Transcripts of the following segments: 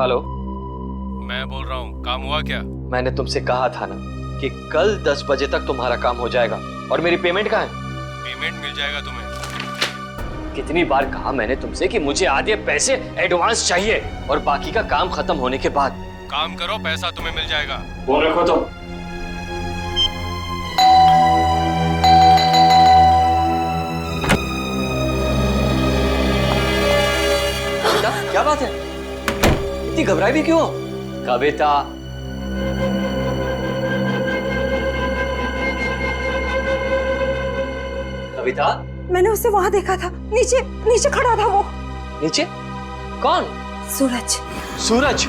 Hello, मैं बोल रहा हूँ, काम हुआ क्या? मैंने तुमसे कहा था ना कि कल 10 बजे तक तुम्हारा काम हो जाएगा। और मेरी पेमेंट कहाँ है? पेमेंट मिल जाएगा तुम्हें। कितनी बार कहा मैंने तुमसे कि मुझे आधे पैसे एडवांस चाहिए और बाकी का काम खत्म होने के बाद। काम करो, पैसा तुम्हें मिल जाएगा। फोन रखो तुम। क्या बात है? इतनी घबराई भी क्यों हो? कविता, कविता, मैंने उसे वहां देखा था, नीचे नीचे खड़ा था वो। नीचे? कौन? सूरज। सूरज,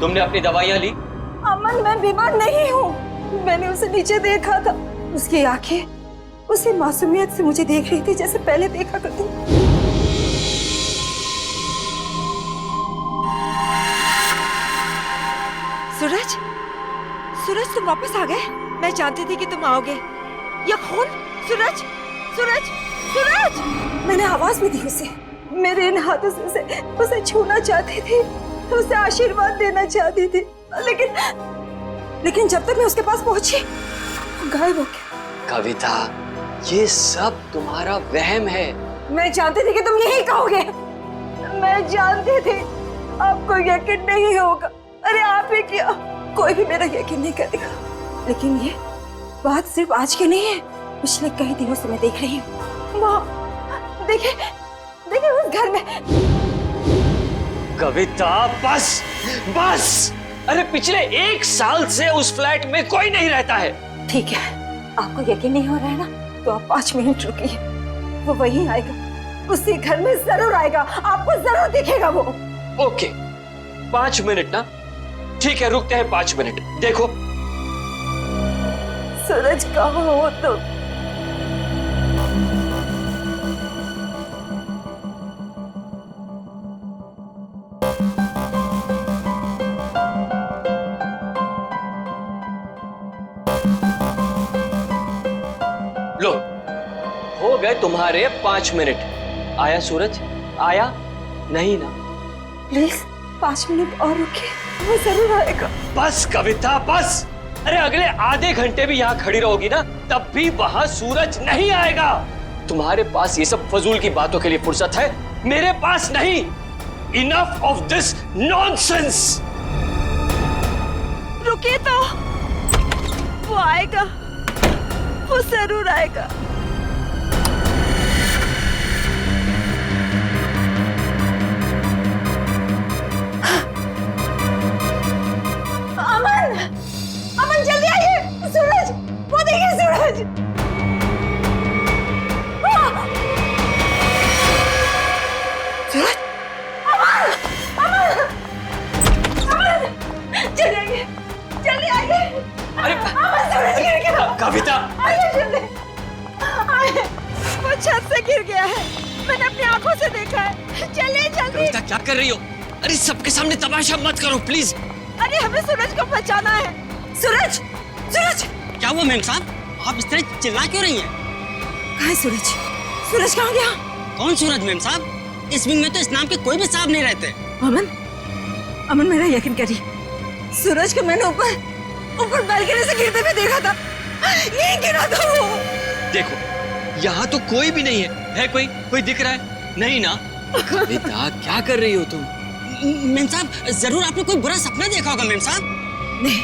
तुमने अपनी दवाइयां ली? अमन, मैं बीमार नहीं हूँ। मैंने उसे नीचे देखा था। उसकी आंखें उसी मासूमियत से मुझे देख रही थी जैसे पहले देखा करती। सूरज, सूरज तुम वापस आ गए? मैं जानती थी कि तुम आओगे। ये खून? सूरज, सूरज, सूरज! मैंने आवाज भी दी उसे। मेरे इन हाथों से उसे छूना चाहती थी, उसे आशीर्वाद देना चाहती थी, लेकिन जब तक मैं उसके पास पहुंची, वो गायब हो गया। कविता, ये सब तुम्हारा वहम है। मैं जानती थी कि तुम यही कहोगे। मैं जानती थी आपको यकीन नहीं होगा। अरे आप ही क्या, कोई भी मेरा यकीन नहीं करेगा। लेकिन ये बात सिर्फ आज की नहीं है, पिछले कई दिनों से मैं देख रही हूँ। वहाँ देखिए, देखिए उस घर में। कविता, बस बस। अरे पिछले 1 साल से उस फ्लैट में कोई नहीं रहता है। ठीक है, आपको यकीन नहीं हो रहा है ना, तो आप 5 मिनट रुकिए। वो वहीं आएगा, उसी घर में जरूर आएगा, आपको जरूर दिखेगा वो। ओके, 5 मिनट ना? ठीक है, रुकते हैं 5 मिनट। देखो सूरज, कहाँ हो तुम? लो, हो गए तुम्हारे 5 मिनट। आया सूरज? आया नहीं ना? प्लीज 5 मिनट और रुकिए, वो जरूर आएगा। बस कविता, बस। अरे अगले आधे घंटे भी यहाँ खड़ी रहोगी ना, तब भी वहां सूरज नहीं आएगा। तुम्हारे पास ये सब फजूल की बातों के लिए फुर्सत है, मेरे पास नहीं। Enough of this nonsense. रुकिए तो, वो आएगा, वो जरूर आएगा। अमन, अमन जल्दी आइए। सूरज, वो देखिए सूरज। सूरज, अमन, अमन, अमन, जल्दी आइए, जल्दी आइए। अरे अमन, सूरज गिर गया। कविता, आइए जल्दी, आइए। वो छत से गिर गया है, मैंने अपनी आंखों से देखा है। चलिए जल्दी। कविता क्या कर रही हो? अरे सबके सामने तमाशा मत करो प्लीज। अरे हमें सूरज को बचाना है। सूरज, सूरज! क्या हुआ मैम साहब, आप इस तरह चिल्ला क्यों रही हैं? कहाँ है सूरज? सूरज कहाँ गया? कौन सूरज मैम साहब? इस विंग में तो इस नाम के कोई भी साहब नहीं रहते। अमन, अमन मेरा यकीन करिए, सूरज को मैंने ऊपर बालकनी से गिरते हुए देखा था। यहीं गिरा था वो। देखो, यहाँ तो कोई भी नहीं है कोई दिख रहा है? नहीं ना? कविता क्या कर रही हो तुम? मैम साहब, जरूर आपने कोई बुरा सपना देखा होगा मैम साहब। नहीं,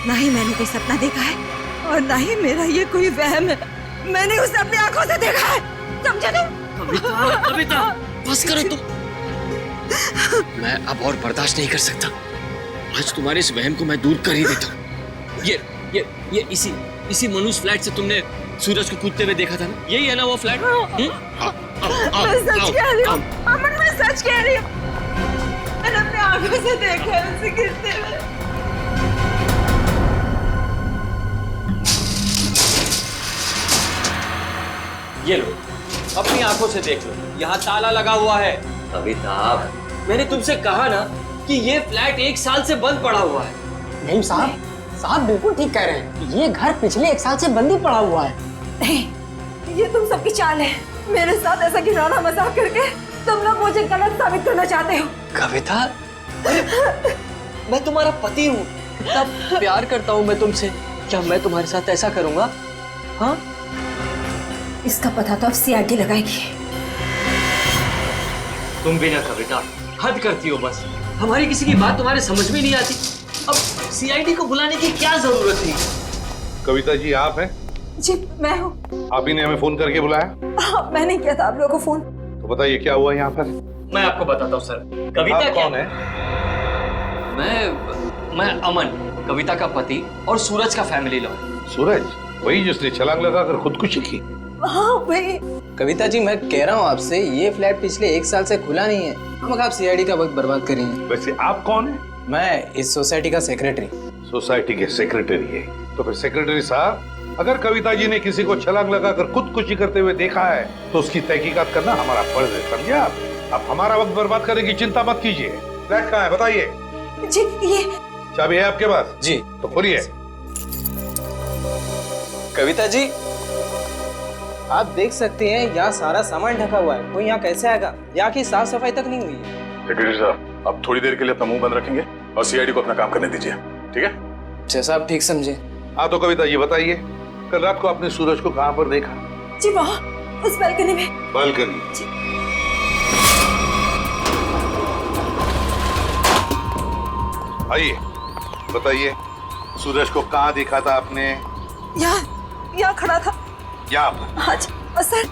ना ही मैंने कोई सपना देखा है और ना ही मेरा ये कोई वहम है। मैंने उसे अपनी आंखों से देखा है, समझे तुम? कविता, कविता, बस करो तुम। मैं अब और बर्दाश्त नहीं कर सकता। आज तुम्हारे इस वहम को मैं दूर कर ही देता हूँ। ये इसी मनुष्य फ्लैट से तुमने सूरज को कूदते हुए देखा था ना? यही है ना वो फ्लैट? मैं सच कह रही हूँ अमन, मैं सच कह रही हूँ। मैंने अपनी आंखों से देखा है उसे गिरते हुए। ये लो, अपनी आंखों से देख लो, यहाँ ताला लगा हुआ है। कविता, मैंने तुमसे कहा ना कि ये फ्लैट 1 साल से बंद पड़ा हुआ है। मैम साहब, साहब बिल्कुल ठीक कह रहे हैं, ये घर पिछले 1 साल से बंद ही पड़ा हुआ है। नहीं, ये तुम सबकी चाल है। मेरे साथ ऐसा घिनौना मजाक करके तुम लोग मुझे गलत साबित करना चाहते हो। कविता, मैं तुम्हारा पति हूँ, इतना प्यार करता हूँ मैं तुमसे। क्या मैं तुम्हारे साथ ऐसा करूँगा? हाँ? इसका पता तो अब सीआईडी लगाएगी। तुम भी ना कविता, हद करती हो बस। हमारी किसी की बात तुम्हारे समझ में नहीं आती। अब सीआईडी को बुलाने की क्या जरूरत थी? कविता जी आप हैं? जी मैं हूँ। आप ही ने हमें फोन करके बुलाया? हाँ, मैंने किया था आप लोगों को फोन। तो बताइए क्या हुआ यहाँ पर? मैं आपको बताता हूँ सर। कविता आप क्या कौन है? मैं अमन, कविता का पति और सूरज का फैमिली लॉ। सूरज, वही जिसने छलांग लगाकर खुदकुशी की? हाँ वही। कविता जी मैं कह रहा हूँ आपसे, ये फ्लैट पिछले 1 साल से खुला नहीं है। हम आप सीआईडी का वक्त बर्बाद करेंगे। वैसे आप कौन है? मैं इस सोसाइटी का सेक्रेटरी। सोसाइटी के सेक्रेटरी है? तो फिर सेक्रेटरी साहब, अगर कविता जी ने किसी को छलांग लगाकर खुदकुशी करते हुए देखा है तो उसकी तहकीकात करना हमारा फर्ज है, समझे आप? अब हमारा वक्त बर्बाद करने की चिंता मत कीजिए। फ्लैट कहाँ है बताइए? जी ये चाबी है आपके पास? जी। तो खोलिए। कविता जी आप देख सकते हैं यहाँ सारा सामान ढका हुआ है, कोई यहाँ कैसे आएगा? यहाँ की साफ सफाई तक नहीं हुई है। सेक्रेटरी साहब, आप थोड़ी देर के लिए अपना मुंह बंद रखेंगे और सीआईडी को अपना काम करने दीजिए, ठीक है? जैसा आप ठीक समझे। हाँ तो कविता ये बताइए, कल रात को आपने सूरज को कहाँ पर देखा? जी वहाँ उस बालकनी में। बालकनी? आइए बताइए, सूरज को कहाँ देखा था आपने? यहाँ खड़ा था। यहाँ पर? हाँ जी। और सर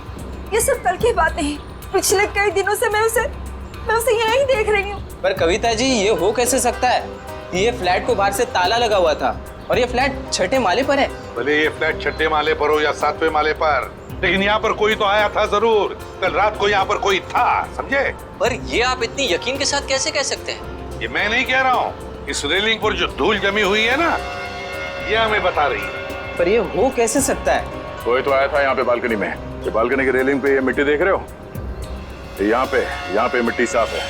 ये सब कल की बात नहीं, पिछले कई दिनों से मैं उसे यहीं देख रही हूँ। पर कविता जी ये हो कैसे सकता है? ये फ्लैट को बाहर से ताला लगा हुआ था और ये फ्लैट 6ठे माले पर है। भले ये फ्लैट 6ठे माले पर हो या 7वें माले पर, लेकिन यहाँ पर कोई तो आया था जरूर। कल रात को यहाँ पर कोई था, समझे? पर ये आप इतनी यकीन के साथ कैसे कह सकते हैं? ये मैं नहीं कह रहा हूँ, इस रेलिंग पर जो धूल जमी हुई है ना, ये हमें बता रही है। पर ये हो कैसे सकता है? कोई तो आया था यहाँ पे बालकनी में। ये बालकनी की रेलिंग पे ये मिट्टी देख रहे हो? यहाँ पे मिट्टी साफ है।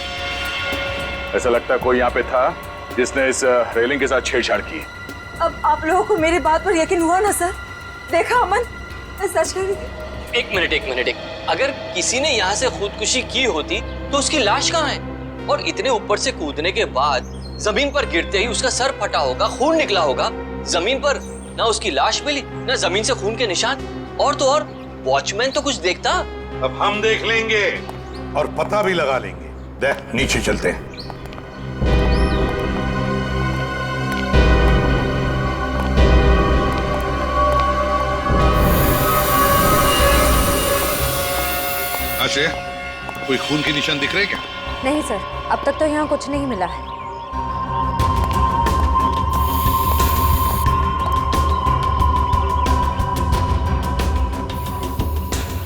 ऐसा लगता है कोई यहाँ पे था जिसने इस रेलिंग के साथ छेड़छाड़ की। अब आप लोगों को मेरी बात पर यकीन हुआ ना सर? देखा अमन, मैं सच कह रही थी। एक मिनट। अगर किसी ने यहाँ से खुदकुशी की होती तो उसकी लाश कहाँ है? और इतने ऊपर से कूदने के बाद जमीन पर गिरते ही उसका सर फटा होगा, खून निकला होगा। जमीन पर ना उसकी लाश मिली, ना जमीन से खून के निशान। और तो और वॉचमैन तो कुछ देखता। अब हम देख लेंगे और पता भी लगा लेंगे। देख नीचे चलते हैं। आशय, कोई खून के निशान दिख रहे क्या? नहीं सर, अब तक तो यहाँ कुछ नहीं मिला है।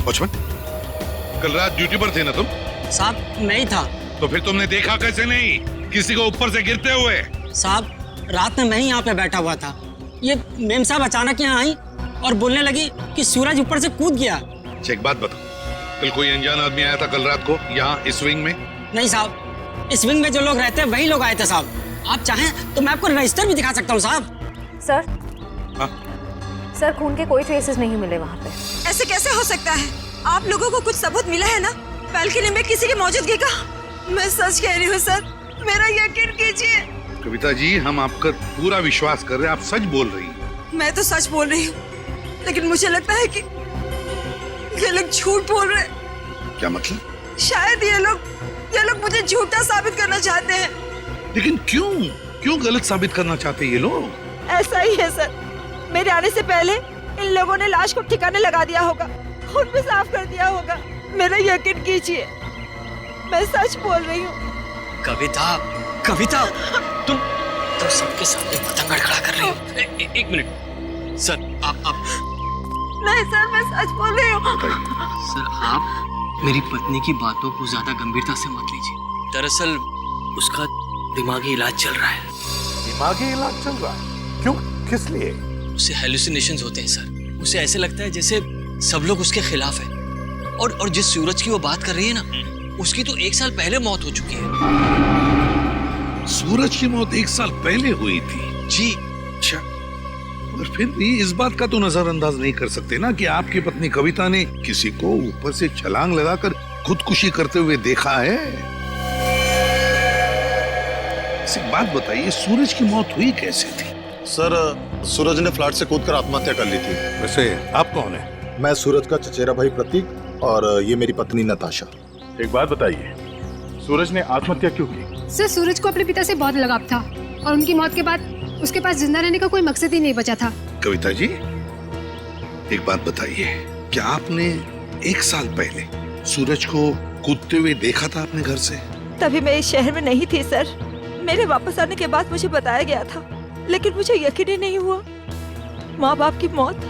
वॉचमैन, कल रात ड्यूटी पर थे ना तुम? साहब नहीं था। तो फिर तुमने देखा कैसे नहीं किसी को ऊपर से गिरते हुए? साहब रात में मैं ही यहाँ पे बैठा हुआ था। ये मेम साहब अचानक यहाँ आई और बोलने लगी कि सूरज ऊपर से कूद गया। अच्छा एक बात बताओ, कल कोई अनजान आदमी आया था कल रात को यहाँ इस विंग में? नहीं साहब, इस विंग में जो लोग रहते हैं वही लोग आए थे साहब। आप चाहें तो मैं आपको रजिस्टर भी दिखा सकता हूँ साहब। सर हाँ? सर खून के कोई ट्रेसेस नहीं मिले वहाँ पे। ऐसे कैसे हो सकता है? आप लोगों को कुछ सबूत मिला है ना बालकनी में किसी की मौजूदगी का? मैं सच कह रही हूँ सर, मेरा यकीन कीजिए। कविता जी, हम आपका पूरा विश्वास कर रहे हैं, आप सच बोल रही हैं। मैं तो सच बोल रही हूँ, लेकिन मुझे लगता है कि ये लोग झूठ बोल रहे हैं। क्या मतलब? शायद ये लोग मुझे झूठा साबित करना चाहते हैं। लेकिन क्यों गलत साबित करना चाहते हैं ये लोग? ऐसा ही है सर, मेरे आने से पहले इन लोगों ने लाश को ठिकाने लगा दिया होगा, खून भी साफ कर दिया होगा। मेरा यकीन कीजिए, मैं सच बोल रही हूँ। कविता, तुम सबके सामने पतंग खड़ा कर रही हो। एक मिनट सर, आप नहीं सर, मैं सच बोल रही हूँ। सर आप मेरी पत्नी की बातों को ज्यादा गंभीरता से मत लीजिए। दरअसल उसका दिमागी इलाज चल रहा है। दिमागी इलाज चल रहा है? क्यों, किस लिए? उसे हेलुसिनेशंस होते हैं सर। उसे ऐसे लगता है जैसे सब लोग उसके खिलाफ हैं। और जिस सूरज की वो बात कर रही है ना, उसकी तो 1 साल पहले मौत हो चुकी है। सूरज की मौत 1 साल पहले हुई थी? जी। अच्छा, और फिर भी इस बात का तो नजरअंदाज नहीं कर सकते ना कि आपकी पत्नी कविता ने किसी को ऊपर से छलांग लगाकर खुदकुशी करते हुए देखा है। एक बात बताइए, सूरज की मौत हुई कैसे थी? सर, सूरज ने फ्लैट से कूदकर आत्महत्या कर ली थी। वैसे आप कौन है? मैं सूरज का चचेरा भाई प्रतीक और ये मेरी पत्नी नताशा। एक बात बताइए, सूरज ने आत्महत्या क्यों की? सर, सूरज को अपने पिता से बहुत लगाव था और उनकी मौत के बाद उसके पास जिंदा रहने का कोई मकसद ही नहीं बचा था। कविता जी, एक बात बताइए, क्या आपने 1 साल पहले सूरज को कूदते हुए देखा था अपने घर से? तभी मैं इस शहर में नहीं थी सर। मेरे वापस आने के बाद मुझे बताया गया था, लेकिन मुझे यकीन ही नहीं हुआ। माँ बाप की मौत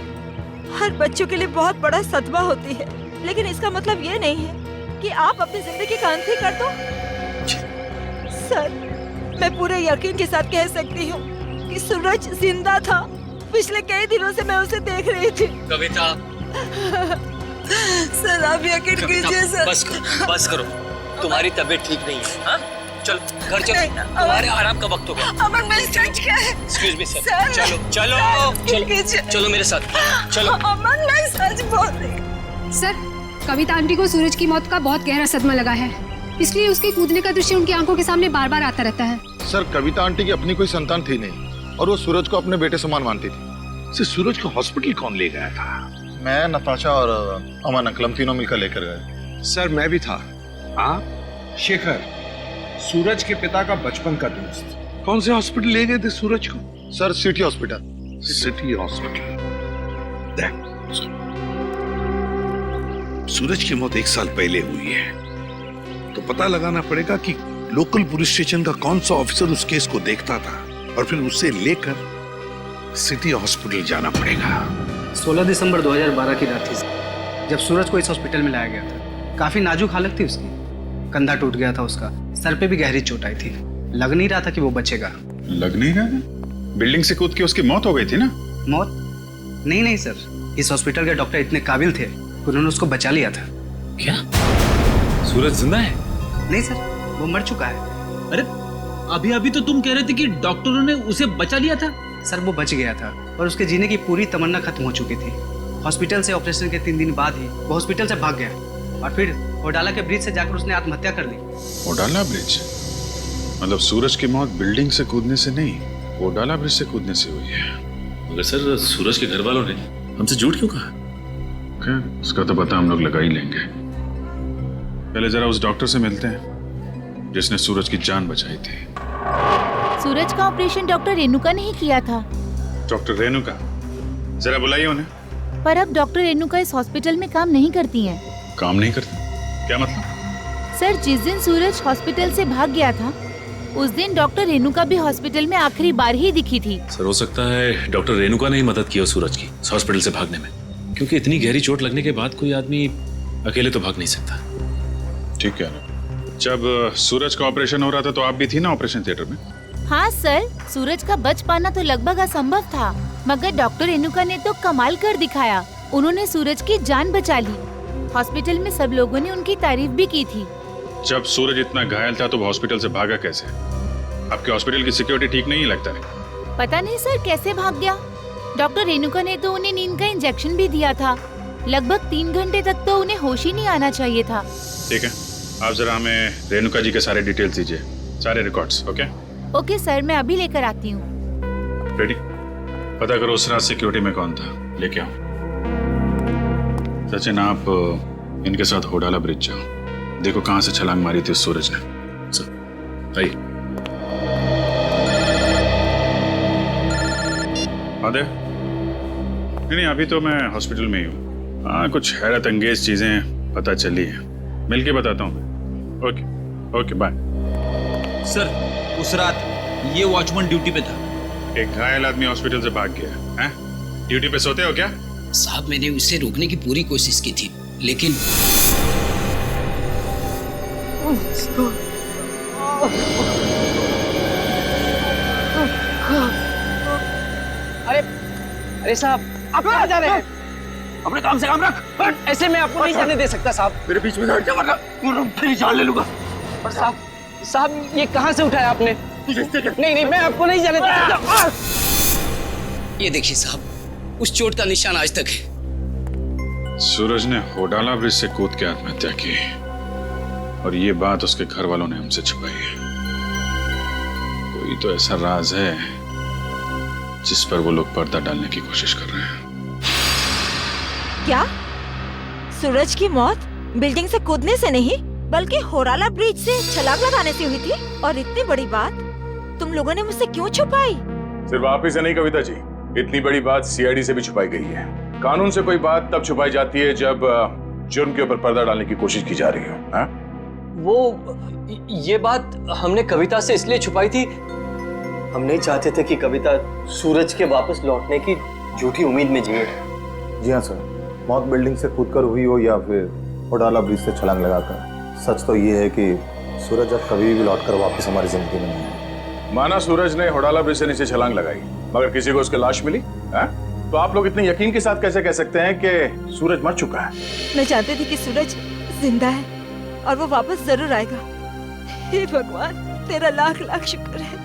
हर बच्चों के लिए बहुत बड़ा सदमा होती है, लेकिन इसका मतलब ये नहीं है कि आप अपनी जिंदगी का अंत ही कर दो। सर, मैं पूरे यकीन के साथ कह सकती हूँ कि सूरज जिंदा था। पिछले कई दिनों से मैं उसे देख रही थी। कविता, सर आप यकीन कीजिए सर। बस करो, तुम्हारी तबीयत ठीक नहीं है। हाँ? चलो घर चलो, तुम्हारे आराम का वक्त हो गया। अमर, मैं सच क्या है? एक्सक्यूज मी सर, सर, चलो चलो चलो चलो मेरे साथ, चलो। अमर, मैं सच बोल रही। सर, कविता आंटी को सूरज की मौत का बहुत गहरा सदमा लगा है, इसलिए उसके कूदने का दृश्य उनकी आंखों के सामने बार बार आता रहता है। सर, कविता आंटी की अपनी कोई संतान थी नहीं और वो सूरज को अपने बेटे समान मानती थी। सूरज को हॉस्पिटल कौन ले गया था? मैं, नताशा और अमन अंकल, हम तीनों मिलकर लेकर गए। सर, मैं भी था। आप? शेखर, सूरज के पिता का बचपन का दोस्त। कौन से हॉस्पिटल ले गए थे सूरज को? Sir, city hospital. City hospital. Suraj की मौत 1 साल पहले हुई है, तो पता लगाना पड़ेगा कि लोकल पुलिस स्टेशन का कौन सा ऑफिसर उस केस को देखता था और फिर उसे लेकर सिटी हॉस्पिटल जाना पड़ेगा। 16 दिसंबर 2012 की रात थी जब सूरज को इस हॉस्पिटल में लाया गया था। काफी नाजुक हालत थी उसकी, कंधा टूट गया था उसका, सर पे भी गहरी चोट आई थी। लग नहीं रहा था कि वो बचेगा। लग नहीं रहा? बिल्डिंग से कूद के उसकी मौत हो गई थी ना? मौत? नहीं सर, इस हॉस्पिटल के डॉक्टर इतने काबिल थे, उन्होंने उसको बचा लिया था। क्या सूरज जिंदा है? नहीं सर, वो मर चुका है। अरे अभी अभी तो तुम कह रहे थे कि डॉक्टरों ने उसे बचा लिया था। सर, वो बच गया था और उसके जीने की पूरी तमन्ना खत्म हो चुकी थी। हॉस्पिटल से ऑपरेशन के 3 दिन बाद ही वो हॉस्पिटल से भाग गया और फिर ओडाला के ब्रिज से जाकर उसने आत्महत्या कर ली। ओडाला ब्रिज? मतलब सूरज की मौत बिल्डिंग से कूदने से नहीं, ओडाला ब्रिज से कूदने से हुई है। मगर सर, सूरज के घर वालों ने हमसे झूठ क्यों कहा? उसका तो पता हम लोग लगा ही लेंगे। पहले जरा उस डॉक्टर से मिलते हैं जिसने सूरज की जान बचाई थी। सूरज का ऑपरेशन डॉक्टर रेणुका ने ही किया था। डॉक्टर रेणुका? जरा बुलाइए उन्हें। पर अब डॉक्टर रेणुका इस हॉस्पिटल में काम नहीं करती हैं। काम नहीं करती? क्या मतलब? सर, जिस दिन सूरज हॉस्पिटल से भाग गया था उस दिन डॉक्टर रेणुका भी हॉस्पिटल में आखिरी बार ही दिखी थी। सर, हो सकता है डॉक्टर रेणुका ने ही मदद की हो सूरज की हॉस्पिटल से भागने में, क्योंकि इतनी गहरी चोट लगने के बाद कोई आदमी अकेले तो भाग नहीं सकता। ठीक है। जब सूरज का ऑपरेशन हो रहा था तो आप भी थी ना ऑपरेशन थिएटर में? हाँ सर, सूरज का बच पाना तो लगभग असंभव था, मगर डॉक्टर रेणुका ने तो कमाल कर दिखाया। उन्होंने सूरज की जान बचा ली। हॉस्पिटल में सब लोगों ने उनकी तारीफ भी की थी। जब सूरज इतना घायल था तो वो हॉस्पिटल से भागा कैसे? आपके हॉस्पिटल की सिक्योरिटी ठीक नहीं लगता है? पता नहीं सर कैसे भाग गया। डॉक्टर रेणुका ने तो उन्हें नींद का इंजेक्शन भी दिया था। लगभग 3 घंटे तक तो उन्हें होश ही नहीं आना चाहिए था। ठीक है, आप जरा हमें रेणुका जी के सारे डिटेल्स दीजिए, सारे रिकॉर्ड्स। ओके सर, मैं अभी लेकर आती हूँ। रेडी? पता करो उस रात सिक्योरिटी में कौन था, लेके आओ। सचिन, आप इनके साथ होडाला ब्रिज जाओ, देखो कहाँ से छलांग मारी थी उस सूरज ने। सर आइए। नहीं, अभी तो मैं हॉस्पिटल में ही हूँ। हाँ, कुछ हैरत अंगेज चीजें पता चली है, मिलके बताता हूँ। Okay bye. सर, उस रात ये वॉचमैन ड्यूटी पे था। एक घायल आदमी हॉस्पिटल से भाग गया है? ड्यूटी पे सोते हो क्या? साहब, मैंने उसे रोकने की पूरी कोशिश की थी, लेकिन अरे साहब, आप कहाँ जा रहे हैं? अपने काम से काम रख। ऐसे मैं आपको नहीं जाने दे सकता साहब। मेरे बीच में हट जा वरना फिर जान ले लूंगा। और साहब ये कहाँ से उठाया आपने? नहीं, मैं आपको नहीं जाने दे सकता। ये देखिए साहब, उस चोट का निशान आज तक है। सूरज ने होडाला ब्रिज से कूद के आत्महत्या की और ये बात उसके घर वालों ने हमसे छुपाई है। कोई तो ऐसा राज है जिस पर वो लोग पर्दा डालने की कोशिश कर रहे हैं। क्या सूरज की मौत बिल्डिंग से कूदने से नहीं बल्कि होराला ब्रिज से छलांग लगाने से हुई थी? और इतनी बड़ी बात तुम लोगों ने मुझसे क्यों छुपाई? सिर्फ आप ही से नहीं कविता जी, इतनी बड़ी बात सीआईडी से भी छुपाई गई है। कानून से कोई बात तब छुपाई जाती है जब जुर्म के ऊपर पर्दा डालने की कोशिश की जा रही हो। हाँ? वो ये बात हमने कविता से इसलिए छुपाई थी, हम नहीं चाहते थे कि कविता सूरज के वापस लौटने की झूठी उम्मीद में जिए। जी हाँ सर, मौत बिल्डिंग से कूदकर हुई हो या फिर होडाला ब्रिज से छलांग लगाकर। सच तो ये है कि सूरज अब कभी भी लौटकर वापस हमारी जिंदगी में नहीं है। माना सूरज ने होडाला ब्रिज से नीचे छलांग लगाई मगर किसी को उसकी लाश मिली, है? तो आप लोग इतने यकीन के साथ कैसे कह सकते हैं कि सूरज मर चुका है? मैं जानती थी कि सूरज जिंदा है और वो वापस जरूर आएगा। हे भगवान, तेरा लाख लाख शुक्र है,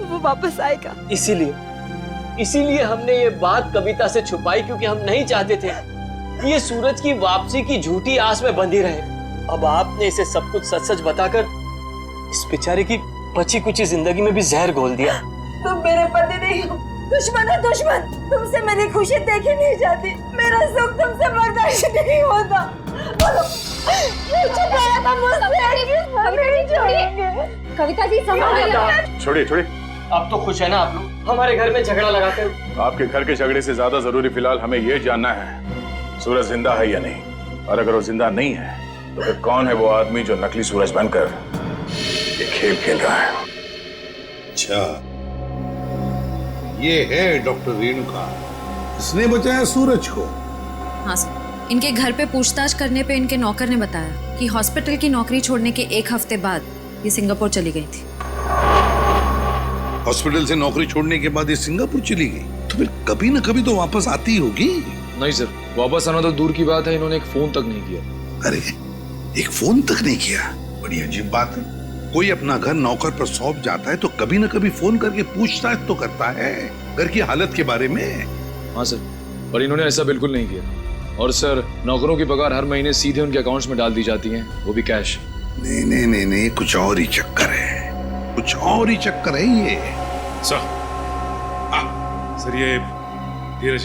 वो वापस आएगा। इसीलिए हमने ये बात कविता से छुपाई, क्योंकि हम नहीं चाहते थे कि ये सूरज की वापसी की झूठी आस में बंधी रहे। अब आपने इसे सब कुछ सच सच बताकर इस बेचारे की बची कुची जिंदगी में भी जहर घोल दिया। तुम मेरे पति नहीं हो, दुश्मन है दुश्मन। तुमसे मेरी खुशी देखी नहीं जाती, मेरा सुख तुमसे बर्दाश्त नहीं होता। बोलो, ये छुपाया था मुझसे कि हम नहीं छोड़ेंगे। कविता जी संभालिए। छोड़िए। अब तो खुश है ना आप लोग हमारे घर में झगड़ा लगाते हो? आपके घर के झगड़े से ज्यादा जरूरी फिलहाल हमें यह जानना है सूरज जिंदा है या नहीं, और अगर वो जिंदा नहीं है तो फिर कौन है वो आदमी जो नकली सूरज बनकर ये खेल खेल रहा है? अच्छा, ये है डॉक्टर रेणुका, इसने बचाया सूरज को। हाँ सर, इनके घर पे पूछताछ करने पे इनके नौकर ने बताया कि हॉस्पिटल की नौकरी छोड़ने के 1 हफ्ते बाद ये सिंगापुर चली गई थी। हॉस्पिटल से नौकरी छोड़ने के बाद ये सिंगापुर चली गई, तो फिर कभी न कभी तो वापस आती होगी। नहीं सर, वापस आना तो दूर की बात है, इन्होंने एक फोन तक नहीं किया। अरे, एक फोन तक नहीं किया? बड़ी अजीब बात है। कोई अपना घर नौकर पर सौंप जाता है तो कभी न कभी फोन करके पूछताछ तो करता है घर की हालत के बारे में। हाँ सर, पर इन्होंने ऐसा बिल्कुल नहीं किया। और सर, नौकरों की पगार हर महीने सीधे उनके अकाउंट्स में डाल दी जाती है, वो भी कैश। नहीं, कुछ और ही चक्कर है, कुछ और ही चक्कर है ये। सर ये धीरज,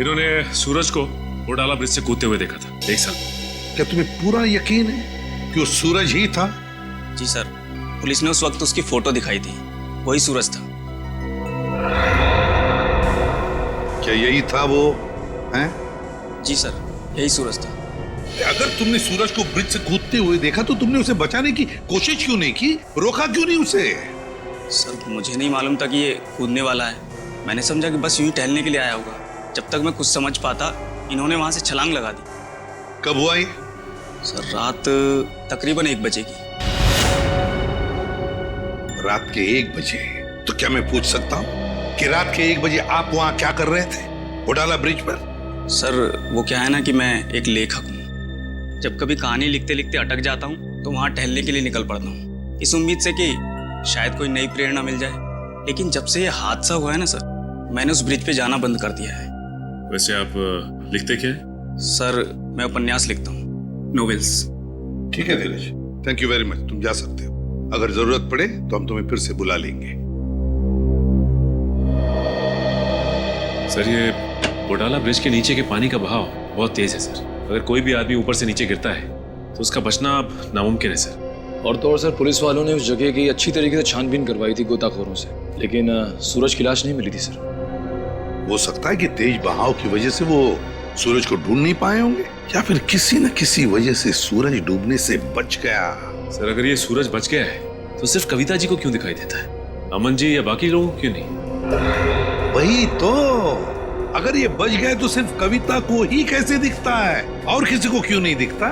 इन्होंने सूरज को होडाला ब्रिज से कूदते हुए देखा था 1 साल। क्या तुम्हें पूरा यकीन है कि वो सूरज ही था? जी सर, पुलिस ने उस वक्त उसकी फोटो दिखाई थी, वही सूरज था। क्या यही था वो? हैं? जी सर, यही सूरज था। अगर तुमने सूरज को ब्रिज से कूदते हुए देखा तो तुमने उसे बचाने की कोशिश क्यों नहीं की? रोका क्यों नहीं उसे? सर, मुझे नहीं मालूम था कि ये कूदने वाला है। मैंने समझा कि बस यूं ही टहलने के लिए आया होगा। जब तक मैं कुछ समझ पाता, इन्होंने वहां से छलांग लगा दी। कब हुआ ये? सर, रात तकरीबन 1 बजे की। रात के 1 बजे? तो क्या मैं पूछ सकता हूँ कि रात के 1 बजे आप वहाँ क्या कर रहे थे होडाला ब्रिज पर? सर, वो क्या है ना कि मैं एक लेखक हूँ। जब कभी कहानी लिखते लिखते अटक जाता हूँ तो वहाँ टहलने के लिए निकल पड़ता हूँ, इस उम्मीद से कि शायद कोई नई प्रेरणा मिल जाए। लेकिन जब से ये हादसा हुआ है ना सर, मैंने उस ब्रिज पे जाना बंद कर दिया है। वैसे आप लिखते क्या है? सर, मैं उपन्यास लिखता हूँ, नोवेल्स। ठीक है धीरज, थैंक यू वेरी मच, तुम जा सकते हो। अगर जरूरत पड़े तो हम तुम्हें फिर से बुला लेंगे। सर, ये होडाला ब्रिज के नीचे के पानी का बहाव बहुत तेज है सर। अगर कोई भी आदमी ऊपर से नीचे गिरता है तो उसका बचना अब नामुमकिन है सर। और तो और सर, पुलिस वालों ने उस जगह की अच्छी तरीके से छानबीन करवाई थी गोताखोरों से, लेकिन सूरज की लाश नहीं मिली थी सर। हो सकता है कि तेज बहाव की वजह से वो सूरज को ढूंढ नहीं पाए होंगे, या फिर किसी न किसी वजह से सूरज डूबने से बच गया। सर, अगर ये सूरज बच गया है तो सिर्फ कविता जी को क्यों दिखाई देता है? अमन जी या बाकी लोगों को क्यों नहीं? वही तो, अगर ये बच गए तो सिर्फ कविता को ही कैसे दिखता है, और किसी को क्यों नहीं दिखता?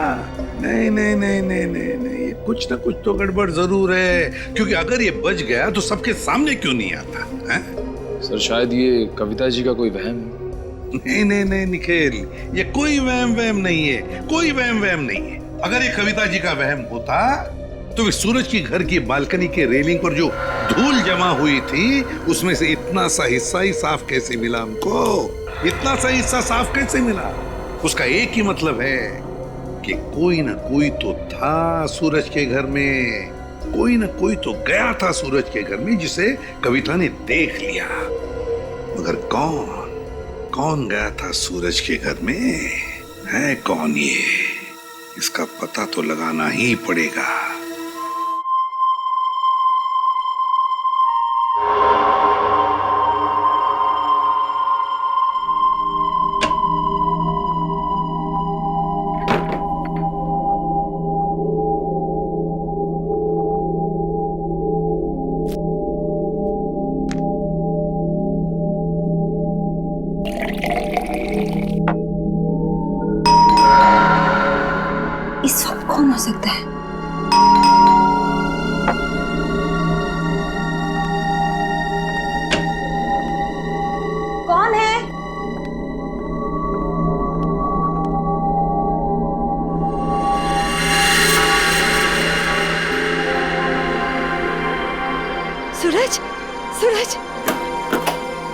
नहीं नहीं नहीं नहीं नहीं नहीं, कुछ ना कुछ तो गड़बड़ जरूर है, क्योंकि अगर ये बच गया तो सबके सामने क्यों नहीं आता है? सर, शायद ये कविता जी का कोई वहम है। नहीं नहीं नहीं निखिल, ये कोई वहम नहीं है, कोई वहम नहीं है। अगर ये कविता जी का वहम होता तो सूरज की घर की बालकनी के रेलिंग पर जो धूल जमा हुई थी उसमें से इतना सा हिस्सा ही साफ कैसे मिला हमको? इतना सा हिस्सा साफ कैसे मिला? उसका एक ही मतलब है कि कोई ना कोई तो था सूरज के घर में। कोई ना कोई तो गया था सूरज के घर में जिसे कविता ने देख लिया, मगर कौन गया था सूरज के घर में? है कौन ये? इसका पता तो लगाना ही पड़ेगा। इस वक्त कौन हो सकता है? कौन है? सूरज, सूरज,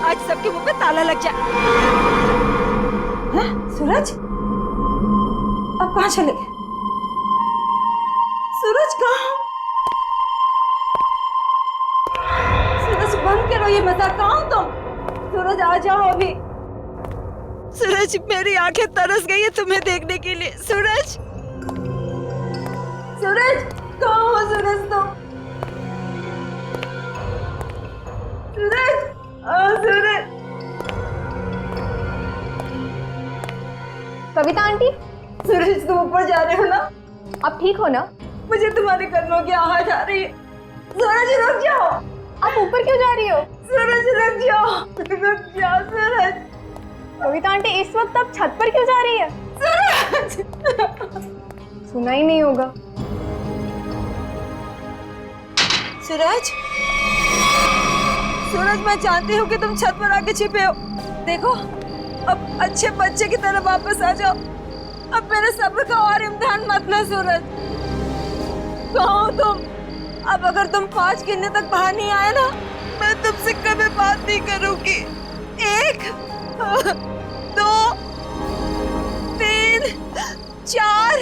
आज सबके मुंह पे ताला लग जाए। हाँ, सूरज, अब कहाँ चले गए? सूरज कहाँ? सूरज बंद करो ये मजाक, कहाँ हो तुम? सूरज आ जाओ अभी। सूरज, मेरी आंखें तरस गई है तुम्हें देखने के लिए। सूरज, सूरज कहाँ हो सूरज तुम? सूरज, सूरज। कविता आंटी, सूरज तुम ऊपर जा रहे हो ना? आप ठीक हो ना? मुझे तुम्हारे कदमों की आवाज आ रही है। सूरज रुक जाओ। आप ऊपर क्यों जा रही हो? सूरज रुक जाओ, रुक जाओ सूरज। कविता आंटी, इस वक्त आप छत पर क्यों जा रही है? सूरज, सुना ही नहीं होगा। सूरज, सूरज, मैं जानती हूँ कि तुम छत पर आके छिपे हो। देखो, अब अच्छे बच्चे की तरह वापस आ जाओ। अब मेरे सब्र का और इम्तिहान मत लो सूरज। कहाँ हो तुम? अब अगर तुम 5 गिनने तक बाहर नहीं आए ना, मैं तुमसे कभी बात नहीं करूंगी। 1, 2, 3, 4।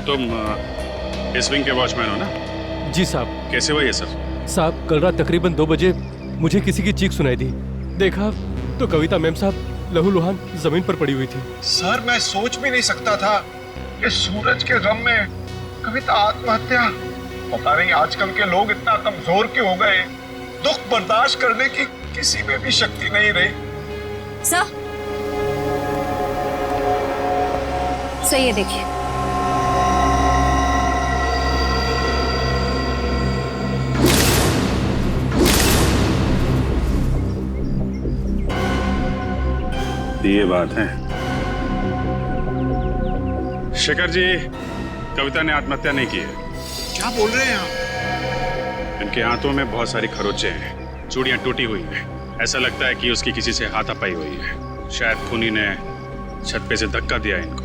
तुम इस विंग के वॉचमैन हो ना? जी साहब। कैसे हुआ ये सब? साहब, कल रात तकरीबन 2 बजे मुझे किसी की चीख सुनाई दी। देखा तो कविता मैम साहब लहूलुहान जमीन पर पड़ी हुई थी। सर, मैं सोच भी नहीं सकता था कि सूरज के गम में कविता आत्महत्या। पता नहीं आजकल के लोग इतना कमजोर क्यों हो गए। दुख बर्दाश्त करने की किसी में भी शक्ति नहीं रही। सर, सही है, देखिए। ये बात है। शेखर जी, कविता ने आत्महत्या नहीं की है। क्या बोल रहे हैं आप? इनके हाथों में बहुत सारी खरोंचे हैं, चूड़ियां टूटी हुई हैं। ऐसा लगता है कि उसकी किसी से हाथापाई हुई है। शायद खूनी ने छत पे से धक्का दिया इनको।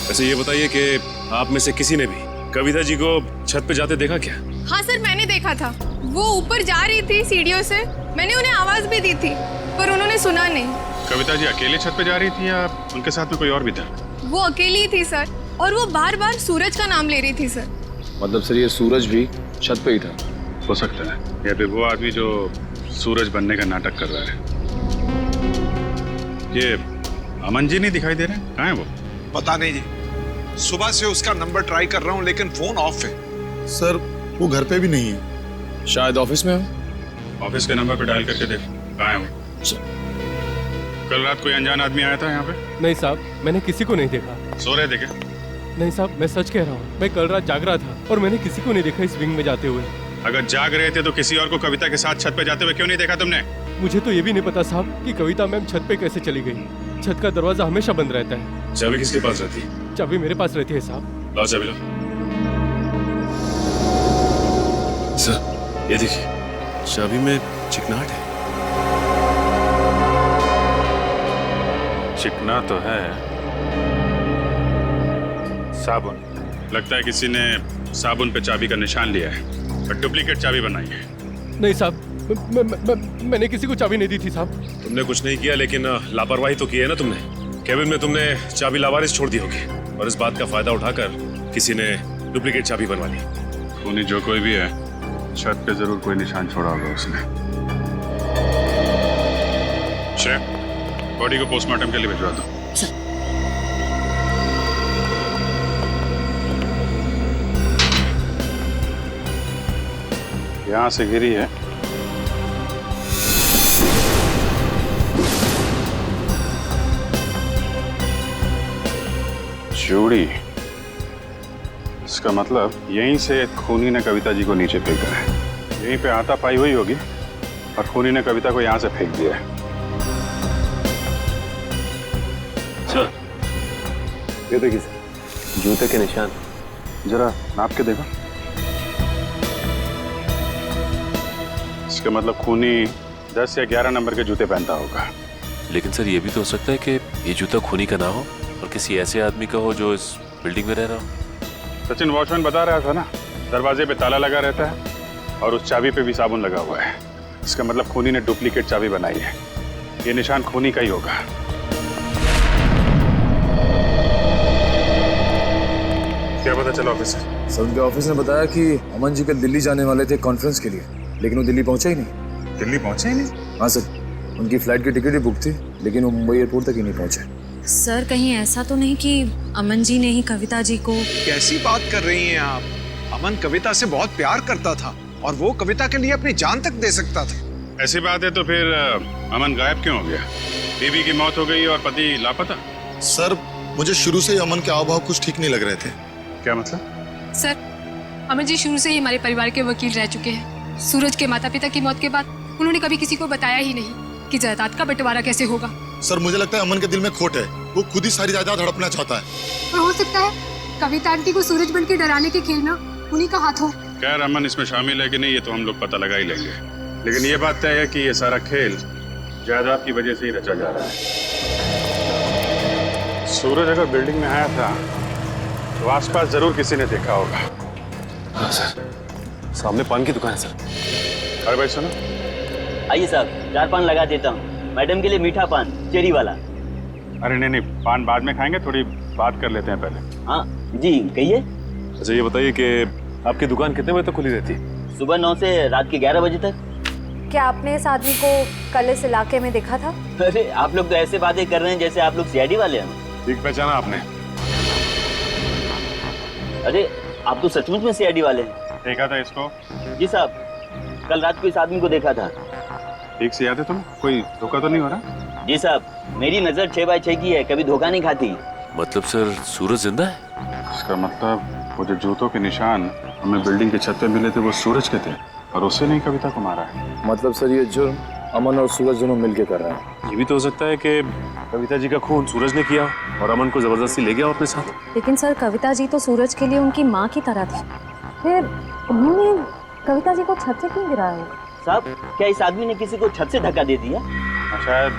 वैसे ये बताइए कि आप में से किसी ने भी कविता जी को छत पे जाते देखा क्या? हाँ सर, मैंने देखा था। वो ऊपर जा रही थी सीढ़ियों से। मैंने उन्हें आवाज भी दी थी, पर उन्होंने सुना नहीं। कविता जी अकेले छत पे जा रही थी या उनके साथ में कोई और भी था? वो अकेली थी सर, और वो बार बार सूरज का नाम ले रही थी सर। मतलब सर, ये सूरज भी छत पे ही था? हो सकता है, या फिर वो आदमी जो सूरज बनने का नाटक कर रहा है। ये अमन जी नहीं दिखाई दे रहे? कहाँ है वो? पता नहीं जी, सुबह से उसका नंबर ट्राई कर रहा हूँ लेकिन फोन ऑफ है। सर, वो घर पे भी नहीं है। शायद ऑफिस में हो। ऑफिस के नंबर पे डायल करके देख, कहाँ है वो? कल रात कोई अनजान आदमी आया था यहाँ पे? नहीं साहब, मैंने किसी को नहीं देखा। सो रहे थे क्या? नहीं साहब, मैं सच कह रहा हूँ। मैं कल रात जाग रहा था और मैंने किसी को नहीं देखा इस विंग में जाते हुए। अगर जाग रहे थे तो किसी और को कविता के साथ छत पे जाते हुए क्यों नहीं देखा तुमने? मुझे तो ये भी नहीं पता साहब कि कविता मैम छत पे कैसे चली गई। छत का दरवाजा हमेशा बंद रहता है। चाबी किसके पास रहती है? चाबी मेरे पास रहती है साहब। लाओ चाबी लो। सर, ये देखिए, चाबी में चिकनाहट है। चिकना तो है। साबुन, लगता है किसी ने साबुन पे चाबी का निशान लिया है और डुप्लीकेट चाबी बनाई है। नहीं साहब, मैंने किसी को चाबी नहीं दी थी साहब। तुमने कुछ नहीं किया, लेकिन लापरवाही तो की है ना तुमने। केबिन में तुमने चाबी लावारिस छोड़ दी होगी और इस बात का फायदा उठाकर किसी ने डुप्लीकेट चाबी बनवा ली। खूनी जो कोई भी है, छत पे जरूर कोई निशान छोड़ा होगा उसने। श्रेया, बॉडी को पोस्टमार्टम के लिए भिजवा दो। यहां से गिरी है। चूड़ी, इसका मतलब यहीं से खूनी ने कविता जी को नीचे फेंका है। यहीं पे हाथा पाई हुई होगी और खूनी ने कविता को यहां से फेंक दिया है। ये देखिए जूते के निशान, जरा नाप के देखो। इसका मतलब खूनी 10 या 11 नंबर के जूते पहनता होगा। लेकिन सर ये भी तो हो सकता है कि ये जूता खूनी का ना हो और किसी ऐसे आदमी का हो जो इस बिल्डिंग में रह रहा हो। सचिन वॉचमैन बता रहा था ना, दरवाजे पे ताला लगा रहता है और उस चाबी पे भी साबुन लगा हुआ है। इसका मतलब खूनी ने डुप्लीकेट चाबी बनाई है। ये निशान खूनी का ही होगा। क्या पता चला ऑफिसर? सर उनके ऑफिस ने बताया कि अमन जी कल दिल्ली जाने वाले थे कॉन्फ्रेंस के लिए, लेकिन वो दिल्ली पहुंचे ही नहीं। दिल्ली पहुंचे ही नहीं? हाँ सर, उनकी फ्लाइट की टिकट ही बुक थी, लेकिन वो मुंबई एयरपोर्ट तक ही नहीं पहुंचे। सर कहीं ऐसा तो नहीं कि अमन जी ने ही कविता जी को? कैसी बात कर रही हैं आप? अमन कविता से बहुत प्यार करता था और वो कविता के लिए अपनी जान तक दे सकता था। ऐसी बात है तो फिर अमन गायब क्यों हो गया? बीवी की मौत हो गई और पति लापता? सर मुझे शुरू से ही अमन के हाव भाव कुछ ठीक नहीं लग रहे थे। क्या मतलब? सर, अमन जी शुरू से ही हमारे परिवार के वकील रह चुके हैं। सूरज के माता पिता की मौत के बाद उन्होंने कभी किसी को बताया ही नहीं कि जायदाद का बंटवारा कैसे होगा। सर मुझे लगता है अमन के दिल में खोट है, वो खुद ही सारी जायदाद हड़पना चाहता है। और हो सकता है कविता आंटी को सूरज बन के डराने के खेल में उन्हीं का हाथ हो। खैर अमन इसमें शामिल है कि नहीं ये तो हम लोग पता लगा ही लेंगे, लेकिन ये बात तय है कि ये सारा खेल जायदाद की वजह से ही रचा जा रहा है। सूरज अगर बिल्डिंग में आया था तो आसपास जरूर किसी ने देखा होगा। हाँ सर, सामने पान की दुकान है सर। अरे भाई सुनो। आइए साहब, 4 पान लगा देता हूँ। मैडम के लिए मीठा पान, चेरी वाला। अरे नहीं, पान बाद में खाएंगे, थोड़ी बात कर लेते हैं पहले। हाँ जी, कहिए। अच्छा ये बताइए कि आपकी दुकान कितने बजे तक खुली रहती है? सुबह 9 से रात के 11 बजे तक। क्या आपने इस आदमी को कल इस इलाके में देखा था? अरे आप लोग तो ऐसे बातें कर रहे हैं जैसे आप लोग सीआईडी वाले हैं। ठीक पहचाना आपने? अरे आप तो सचमुच में सीआईडी वाले हैं। देखा था इसको? जी साहब, कल रात को इस आदमी को देखा था। ठीक से याद है तुम्हें? कोई धोखा तो नहीं हो रहा? जी साहब, मेरी नजर 6x6 की है, कभी धोखा नहीं खाती। मतलब सर सूरज जिंदा है? इसका मतलब वो जो जूतों के निशान हमें बिल्डिंग की छत पे मिले थे वो सूरज के थे और उससे नहीं कविता को मारा है। मतलब सर ये जुर्म अमन और सूरज दोनों मिलके कर रहे हैं। ये भी तो हो सकता है कि कविता जी का खून सूरज ने किया और अमन को जबरदस्ती ले गया अपने साथ। लेकिन सर कविता जी तो सूरज के लिए उनकी माँ की तरह थी, फिर उन्होंने कविता जी को छत से क्यों गिराया होगा? साहब, क्या इस आदमी ने किसी को छत से धक्का दे दिया? शायद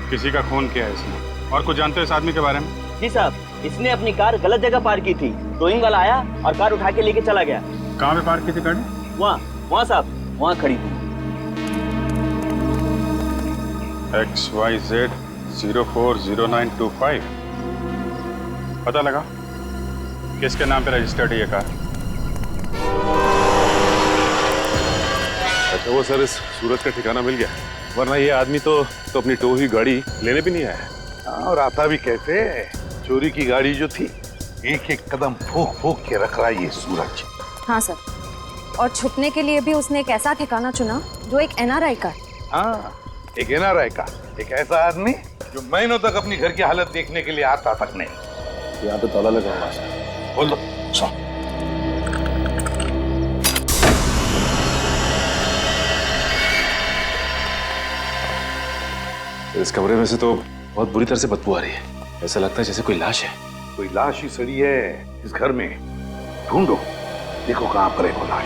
किसी का खून किया है इसने। और कुछ जानते हो इस आदमी के बारे में? जी साहब, इसने अपनी कार गलत जगह पार्क की थी। टोइंग वाला आया और कार उठा के लेके चला गया। कहाँ पे पार्क की थी गाड़ी? वहाँ साहब, वहाँ खड़ी थी। XYZ 040925। पता लगा किसके नाम पे रजिस्टर्ड है ये कार? अच्छा वो सर इस सूरज का ठिकाना मिल गया, वरना ये आदमी तो अपनी टो हुई गाड़ी लेने भी नहीं आया। और आता भी कैसे? चोरी की गाड़ी जो थी एक एक कदम फूक फूक के रख रहा है ये सूरज। हाँ सर, और छुपने के लिए भी उसने एक ऐसा ठिकाना चुना जो एक एनआरआई का। हाँ, एक एनआरआई का, एक ऐसा आदमी जो महीनों तक अपनी घर की हालत देखने के लिए आता तक नहीं। यहाँ पे ताला लगा हुआ है। बोलो। इस कमरे में से तो बहुत बुरी तरह से बदबू आ रही है। ऐसा लगता है जैसे कोई लाश है। कोई लाश ही सड़ी है इस घर में। ढूंढो, देखो कहाँ पर है वो लाश।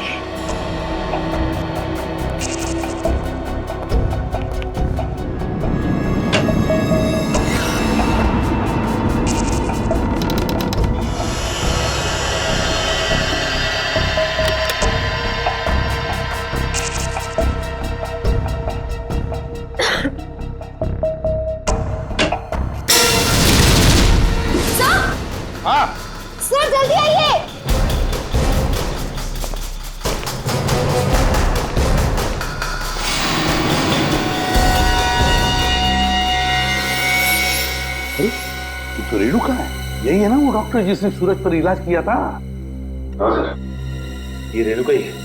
अरे ये तो रेणुका है, यही है ना वो डॉक्टर जिसने सूरज पर इलाज किया था? ये रेणुका ही है।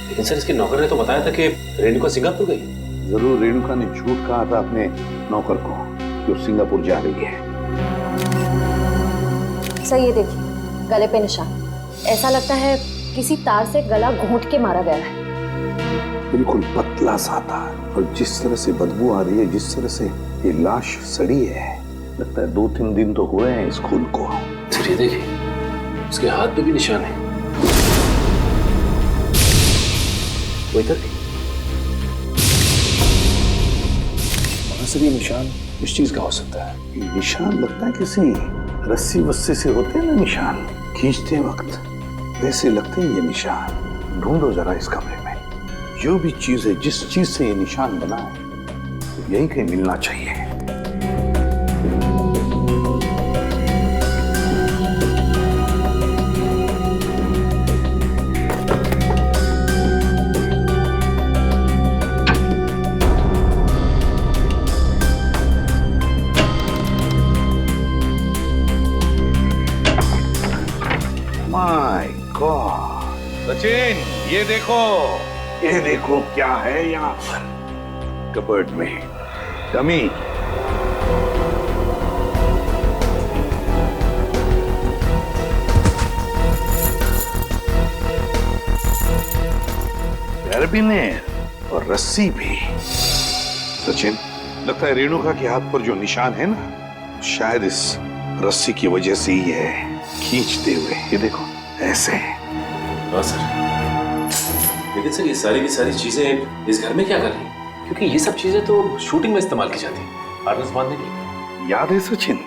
लेकिन सर इसके नौकर ने तो बताया था कि रेणुका सिंगापुर गई। जरूर रेणुका ने झूठ कहा था अपने नौकर को कि वो सिंगापुर जा रही है। सर ये देखिए, गले पे निशान। ऐसा लगता है किसी तार से गला घोंट के मारा गया है। बिल्कुल पतला सा था, और जिस तरह से बदबू आ रही है, जिस तरह से ये लाश सड़ी है, लगता है 2-3 दिन तो हुए हैं इस खून को। सर ये देखिए, उसके हाथ पे भी निशान है। वो इधर भी। वहां से भी निशान। इस चीज का हो सकता है। ये निशान लगता है किसी रस्सी वस्सी से होते हैं ना निशान, खींचते वक्त वैसे लगते हैं ये निशान। ढूंढो जरा इस कमरे में, जो भी चीज है, जिस चीज से ये निशान बना है, तो यही कहीं मिलना चाहिए। माय गॉड, सचिन ये देखो क्या है यहाँ पर कबर्ड में। डमी। कैरबिनेर और रस्सी भी। सचिन, लगता है रेणुका के हाथ पर जो निशान है ना, शायद इस रस्सी की वजह से ही है, खींचते हुए। ये देखो ऐसे। हाँ सर, लेकिन सर ये सारी की सारी चीजें इस घर में क्या कर रही हैं? क्योंकि ये सब चीजें तो शूटिंग में इस्तेमाल की जाती है, हार्नेस बांधने के लिए। याद है सचिन,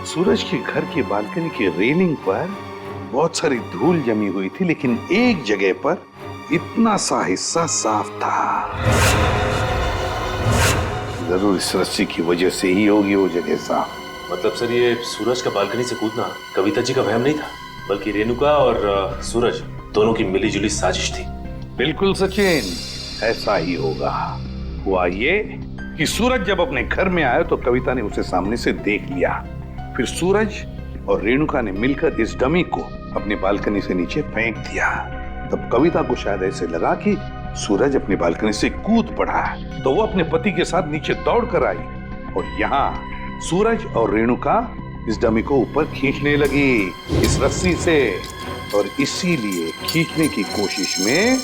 सूरज के घर की बालकनी के रेलिंग पर बहुत सारी धूल जमी हुई थी, लेकिन एक जगह पर इतना सा हिस्सा साफ था। जरूर इस रस्सी की वजह से ही होगी वो जगह साफ। मतलब सर ये सूरज का बालकनी से कूदना कविता जी का वहम नहीं था, बल्कि रेणुका और सूरज दोनों की मिलीजुली साजिश थी। बिल्कुल सचिन, ऐसा ही होगा। हुआ ये कि सूरज जब अपने घर में आया तो कविता ने उसे सामने से देख लिया। फिर सूरज और रेणुका ने मिलकर इस डमी को अपने बालकनी से नीचे फेंक दिया। तब कविता को शायद ऐसे लगा कि सूरज अपनी बालकनी से कूद पड़ा, तो वो अपने पति के साथ नीचे दौड़ कर आई और यहाँ सूरज और रेणुका इस डमी को ऊपर खींचने लगी इस रस्सी से, और इसीलिए खींचने की कोशिश में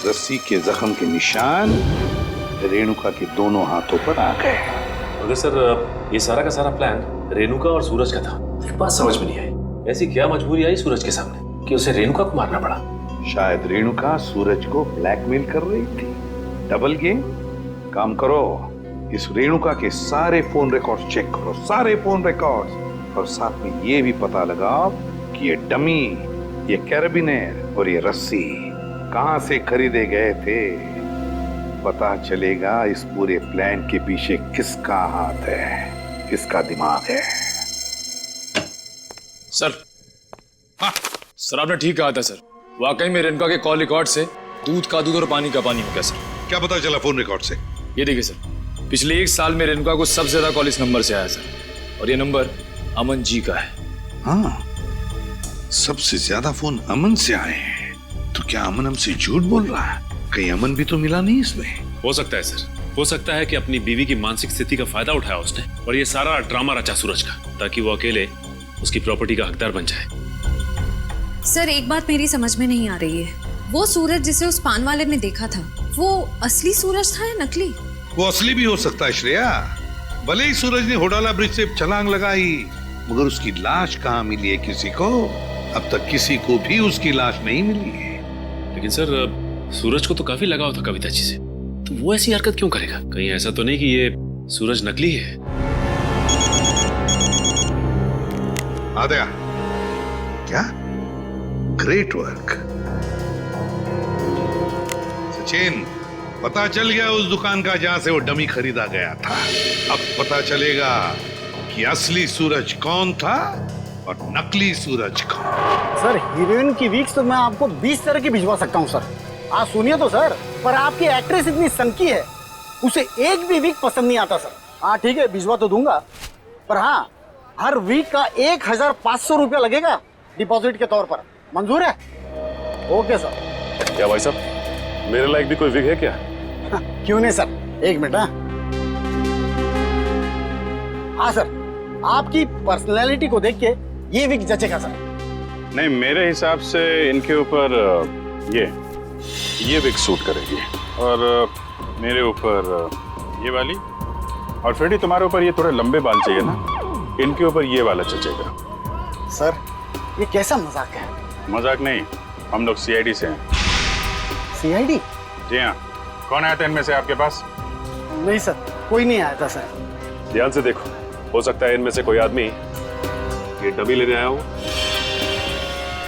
रस्सी के जख्म के निशान रेणुका के दोनों हाथों पर आ गए। मगर सर ये सारा का सारा प्लान रेणुका और सूरज का था। एक बात समझ में नहीं आई, ऐसी क्या मजबूरी आई सूरज के सामने कि उसे रेणुका को मारना पड़ा? शायद रेणुका सूरज को ब्लैकमेल कर रही थी। Double game. काम करो, इस रेणुका के सारे फोन रिकॉर्ड्स चेक करो, सारे फोन रिकॉर्ड्स, और साथ में ये भी पता लगाओ कि ये डमी, ये कैरबिनेर और ये रस्सी कहां से खरीदे गए थे। पता चलेगा इस पूरे प्लान के पीछे किसका हाथ है, किसका दिमाग है। सर, हाँ सर आपने ठीक कहा था सर, वाकई में रेणुका के कॉल रिकॉर्ड से दूध का दूध और पानी का पानी हो गया सर। क्या पता चला फोन रिकॉर्ड से? ये देखिए सर, पिछले 1 साल में रेणुका को सबसे ज्यादा कॉल इस नंबर से आया सर, और ये नंबर अमन जी का है। हाँ, सबसे ज्यादा फोन अमन से आए हैं, तो क्या अमन हमसे झूठ बोल रहा है? कहीं अमन भी तो मिला नहीं इसमें? हो सकता है सर, हो सकता है कि अपनी बीवी की मानसिक स्थिति का फायदा उठाया उसने और ये सारा ड्रामा रचा सूरज का, ताकि वो अकेले उसकी प्रॉपर्टी का हकदार बन जाए। सर एक बात मेरी समझ में नहीं आ रही है, वो सूरज जिसे उस पान वाले ने देखा था, वो असली सूरज था या नकली? वो असली भी हो सकता है श्रेया। भले ही सूरज ने होडाला ब्रिज से छलांग लगाई, मगर उसकी लाश कहाँ मिली है किसी को? अब तक किसी को भी उसकी लाश नहीं मिली है। लेकिन सर सूरज को तो काफी लगाव था कविता जी से, तो वो ऐसी हरकत क्यों करेगा? कहीं ऐसा तो नहीं कि ये सूरज नकली है? आद्या, क्या? Great work Sachin. पता चल गया उस दुकान का जहां से वो डमी खरीदा गया था। अब पता चलेगा कि असली सूरज कौन था और नकली सूरज कौन। सर हीरोइन की वीक्स तो मैं आपको 20 तरह की भिजवा सकता हूँ सर। आप सुनिए तो सर, पर आपकी एक्ट्रेस इतनी सनकी है, उसे एक भी वीक पसंद नहीं आता सर। हाँ ठीक है, भिजवा तो दूंगा, पर हाँ, हर वीक का 1500 रुपया लगेगा डिपॉजिट के तौर पर। मंजूर है? Okay sir. क्या भाई साहब, मेरे लायक भी कोई विग है क्या? क्यों नहीं सर, एक मिनट। हाँ सर, आपकी पर्सनैलिटी को देख के ये विग जचेगा सर। नहीं, मेरे हिसाब से इनके ऊपर ये विग सूट करेगी, और मेरे ऊपर ये वाली, और फ्रेडी तुम्हारे ऊपर ये थोड़े लंबे बाल चाहिए ना, इनके ऊपर ये वाला जचेगा। सर ये कैसा मजाक है? मजाक नहीं, हम लोग सीआईडी से हैं। सीआईडी? जी हाँ। कौन आया था इनमें से आपके पास? नहीं सर, कोई नहीं आया था सर। ध्यान से देखो, हो सकता है इनमें से कोई आदमी ये डमी लेने आया हो।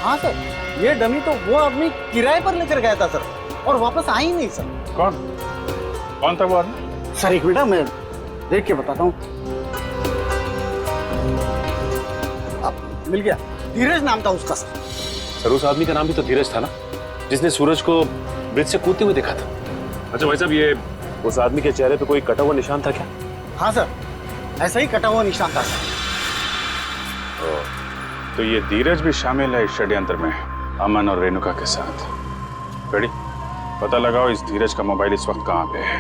हाँ सर, ये डमी तो वो आदमी किराए पर लेकर गया था सर, और वापस आ ही नहीं सर। कौन था वो आदमी? सर एक मिनट, मैं देख के बताता हूँ। मिल गया, धीरज नाम था उसका सर। सर उस आदमी का नाम भी तो धीरज था ना, जिसने सूरज को ब्रिज से कूदते हुए देखा था। अच्छा भाई साहब, ये उस आदमी के चेहरे पे कोई कटा हुआ निशान था क्या? हाँ सर, ऐसा ही कटा हुआ निशान था सर। तो ये धीरज भी शामिल है इस षड्यंत्र में, अमन और रेणुका के साथ। रेडी, पता लगाओ इस धीरज का मोबाइल इस वक्त कहाँ पे है।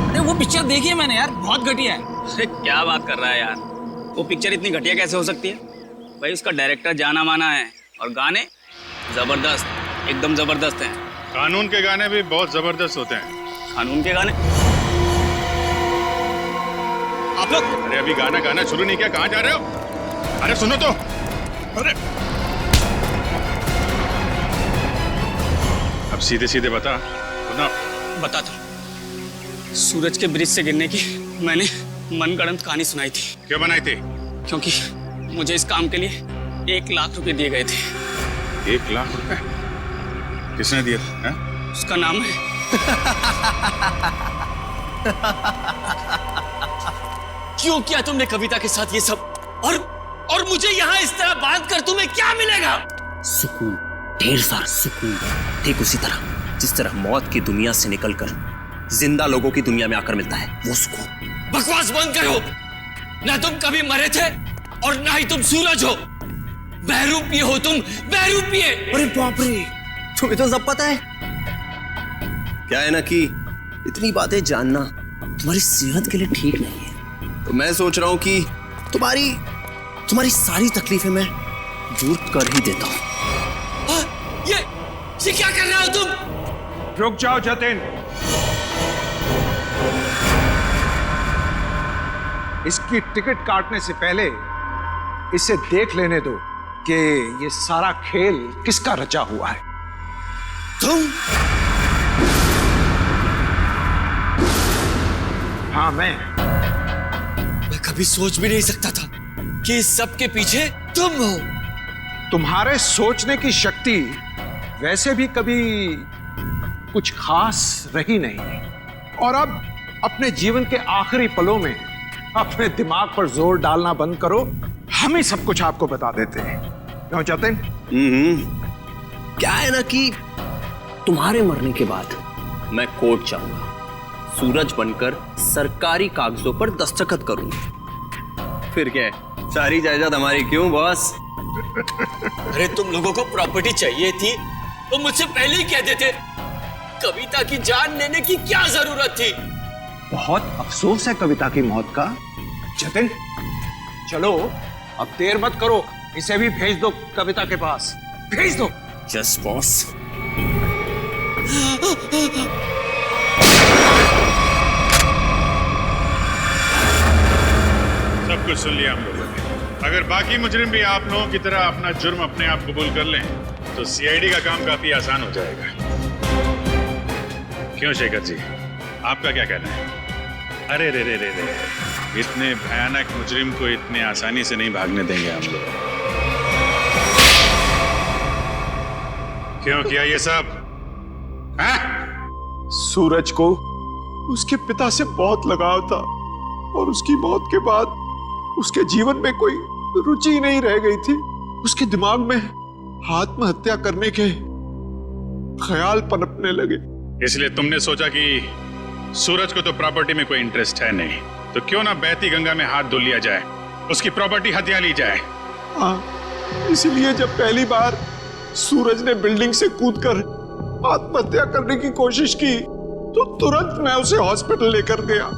अरे वो पिक्चर देखी है मैंने यार, बहुत घटिया है। अरे क्या बात कर रहा है यार, वो पिक्चर इतनी घटिया कैसे हो सकती है? भाई उसका डायरेक्टर जाना माना है, और गाने जबरदस्त, एकदम जबरदस्त हैं। कानून के गाने भी बहुत जबरदस्त होते हैं। कानून के गाने? आप लोग अरे अभी गाना गाना शुरू नहीं किया, कहाँ जा रहे हो? अरे सुनो तो। अरे अब सीधे सीधे बता बताता। सूरज के ब्रिज से गिरने की मैंने मनगढ़ंत कहानी सुनाई थी। क्यों बनाई थी? क्योंकि मुझे इस काम के लिए 1 लाख रुपए दिए गए थे। 1 लाख रुपए? किसने दिए थे? उसका नाम है क्यों किया तुमने कविता के साथ ये सब? और मुझे यहाँ इस तरह बांध कर तुम्हें क्या मिलेगा? सुकून, ढेर सारा सुकून। ठीक उसी तरह जिस तरह मौत की दुनिया से निकलकर जिंदा लोगों की दुनिया में आकर मिलता है, वो सुकून। बकवास बंद करो। ना तुम कभी मरे थे और ना ही तुम सूरज हो। बहरूपिये हो तुम, बहरूपिये। अरे बाप रे, तुम्हें तो सब पता है। क्या है ना कि इतनी बातें जानना तुम्हारी सेहत के लिए ठीक नहीं है। तो मैं सोच रहा हूं कि तुम्हारी सारी तकलीफें मैं दूर कर ही देता हूं। ये क्या कर रहे हो तुम? रुक जाओ जतिन। इसकी टिकट काटने से पहले इसे देख लेने दो कि ये सारा खेल किसका रचा हुआ है। तुम? हाँ मैं कभी सोच भी नहीं सकता था कि इस सब के पीछे तुम हो। तुम्हारे सोचने की शक्ति वैसे भी कभी कुछ खास रही नहीं, और अब अपने जीवन के आखिरी पलों में अपने दिमाग पर जोर डालना बंद करो। हम ही सब कुछ आपको बता देते हैं। क्यों जतिन? क्या है ना कि तुम्हारे मरने के बाद मैं कोर्ट जाऊंगा, सूरज बनकर सरकारी कागजों पर दस्तखत करूंगा। फिर क्या है, सारी जायदाद हमारी। क्यों बॉस? अरे तुम लोगों को प्रॉपर्टी चाहिए थी तो मुझसे पहले ही कह देते। कविता की जान लेने की क्या जरूरत थी? बहुत अफसोस है कविता की मौत का। जतिन चलो अब देर मत करो, इसे भी भेज दो कविता के पास, भेज दो। Yes boss. सब कुछ सुन लिया हम लोगों ने। अगर बाकी मुजरिम भी आप लोगों की तरह अपना जुर्म अपने आप कबूल कर लें तो सीआईडी का काम काफी आसान हो जाएगा। क्यों शेखर जी, आपका क्या कहना है? अरे रे रे रे रे, इतने भयानक मुजरिम को इतने आसानी से नहीं भागने देंगे हम लोग। क्यों किया ये सब? सूरज को उसके पिता से बहुत लगाव था, और उसकी मौत के बाद उसके जीवन में कोई रुचि नहीं रह गई थी। उसके दिमाग में आत्महत्या करने के ख्याल पनपने लगे। इसलिए तुमने सोचा कि सूरज को तो प्रॉपर्टी में कोई इंटरेस्ट है नहीं, तो क्यों ना बहती गंगा में हाथ धुल लिया जाए, उसकी प्रॉपर्टी हत्या ली जाए। हाँ, इसलिए जब पहली बार सूरज ने बिल्डिंग से कूदकर आत्महत्या करने की कोशिश की तो तुरंत मैं उसे हॉस्पिटल लेकर गया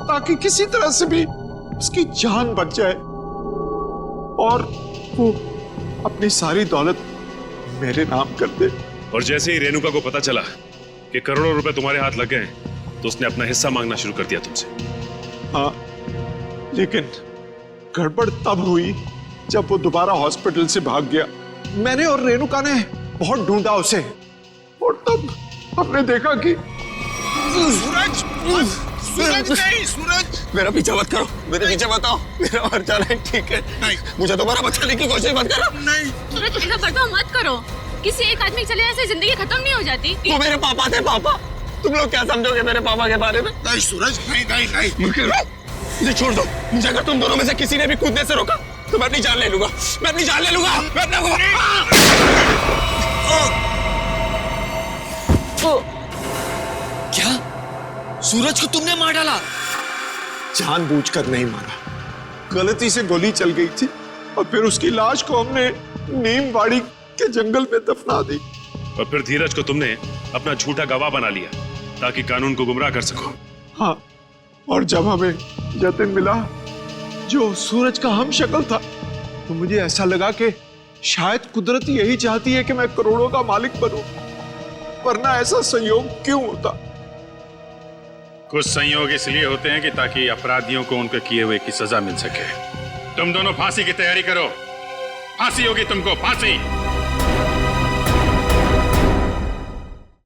ताकि किसी तरह से भी उसकी जान बच जाए और वो अपनी सारी दौलत मेरे नाम कर दे। और जैसे ही रेणुका को पता चला कि करोड़ों रुपए तुम्हारे हाथ लग गए तो उसने अपना हिस्सा मांगना शुरू कर दिया तुमसे। हाँ, लेकिन गड़बड़ तब हुई जब वो दोबारा हॉस्पिटल से भाग गया। मैंने और रेणुका ने बहुत ढूंढा उसे और तब हमने देखा कि सूरज, सूरज नहीं, सूरज मेरा पीछा मत करो, मेरे पीछे मत आओ, मेरा मर जाना है, ठीक है? नहीं, मुझे दोबारा बचाने की कोशिश मत करो। नहीं सूरज, ऐसा बर्ताव मत करो। किसी एक आदमी चले जाने से जिंदगी खत्म नहीं हो जाती। वो मेरे पापा थे। पापा, तुम लोग क्या समझोगे मेरे पापा के बारे में? नहीं सूरज, नहीं नहीं नहीं, मुझे छोड़ दो। मुझे अगर तुम दोनों में से किसी ने भी कूदने से रोका तो मैं अपनी जान ले लूंगा, मैं अपनी जान ले लूंगा, मैं अपना क्या सूरज को तुमने मार डाला? जानबूझकर नहीं मारा, गलती से गोली चल गई थी और फिर उसकी लाश को हमने नीमवाड़ी के जंगल में दफना दी। और फिर धीरज को तुमने अपना झूठा गवाह बना लिया ताकि कानून को गुमराह कर सको। हाँ, और जब हमें जतिन मिला जो सूरज का हम शक्ल था तो मुझे ऐसा लगा कि शायद कुदरत यही चाहती है कि मैं करोड़ों का मालिक बनूं, वरना ऐसा संयोग क्यों होता? कुछ संयोग इसलिए होते हैं कि ताकि अपराधियों को उनके किए हुए की सजा मिल सके। तुम दोनों फांसी की तैयारी करो, फांसी होगी तुमको, फांसी।